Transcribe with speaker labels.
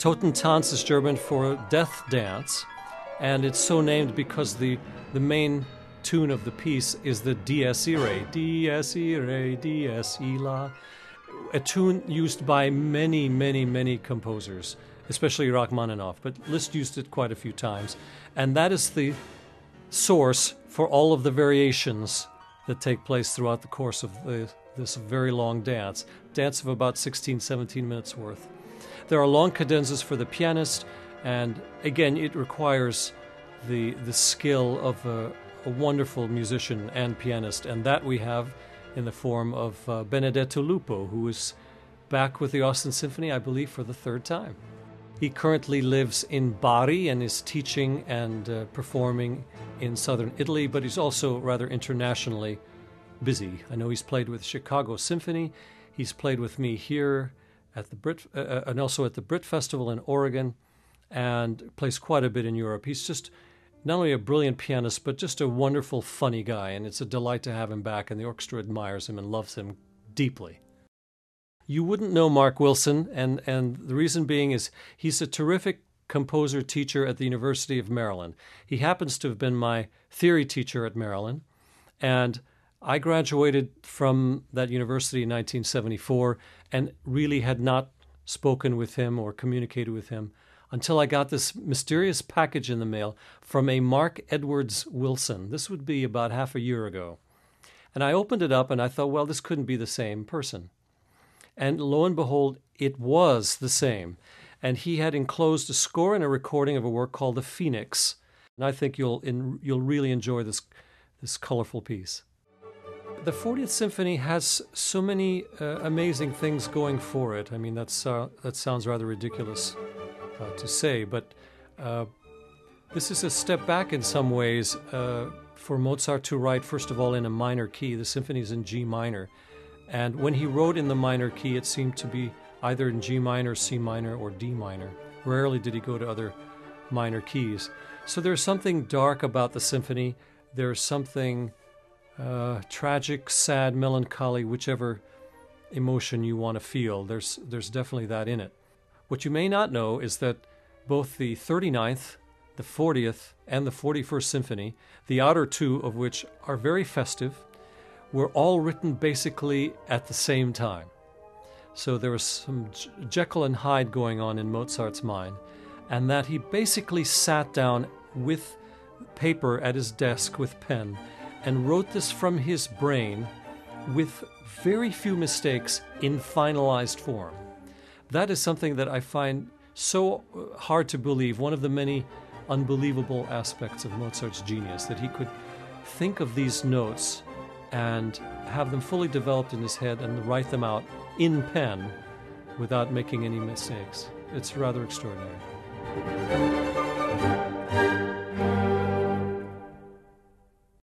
Speaker 1: Totentanz is German for death dance, and it's so named because the main tune of the piece is the Dies Irae, Dies Irae, Dies Illa, a tune used by many, many, many composers, especially Rachmaninoff, but Liszt used it quite a few times. And that is the source for all of the variations that take place throughout the course of this very long dance of about 16, 17 minutes worth. There are long cadenzas for the pianist, and again, it requires the skill of a wonderful musician and pianist, and that we have in the form of Benedetto Lupo, who is back with the Austin Symphony, I believe, for the third time. He currently lives in Bari and is teaching and performing in southern Italy, but he's also rather internationally busy. I know he's played with Chicago Symphony. He's played with me here at the Brit, and also at the Brit Festival in Oregon, and plays quite a bit in Europe. He's just not only a brilliant pianist, but just a wonderful, funny guy, and it's a delight to have him back, and the orchestra admires him and loves him deeply. You wouldn't know Mark Wilson, and the reason being is he's a terrific composer-teacher at the University of Maryland. He happens to have been my theory teacher at Maryland, and I graduated from that university in 1974 and really had not spoken with him or communicated with him until I got this mysterious package in the mail from a Mark Edwards Wilson. This would be about half a year ago. And I opened it up and I thought, well, this couldn't be the same person. And lo and behold, it was the same. And he had enclosed a score and a recording of a work called The Phoenix. And I think you'll really enjoy this colorful piece. The 40th Symphony has so many amazing things going for it. I mean, that sounds rather ridiculous to say, but this is a step back in some ways for Mozart to write, first of all, in a minor key. The symphony is in G minor. And when he wrote in the minor key, it seemed to be either in G minor, C minor, or D minor. Rarely did he go to other minor keys. So there's something dark about the symphony. There's something tragic, sad, melancholy, whichever emotion you want to feel. There's definitely that in it. What you may not know is that both the 39th, the 40th, and the 41st Symphony, the outer two of which are very festive, were all written basically at the same time. So there was some Jekyll and Hyde going on in Mozart's mind, and that he basically sat down with paper at his desk with pen and wrote this from his brain with very few mistakes in finalized form. That is something that I find so hard to believe, one of the many unbelievable aspects of Mozart's genius, that he could think of these notes and have them fully developed in his head and write them out in pen without making any mistakes. It's rather extraordinary.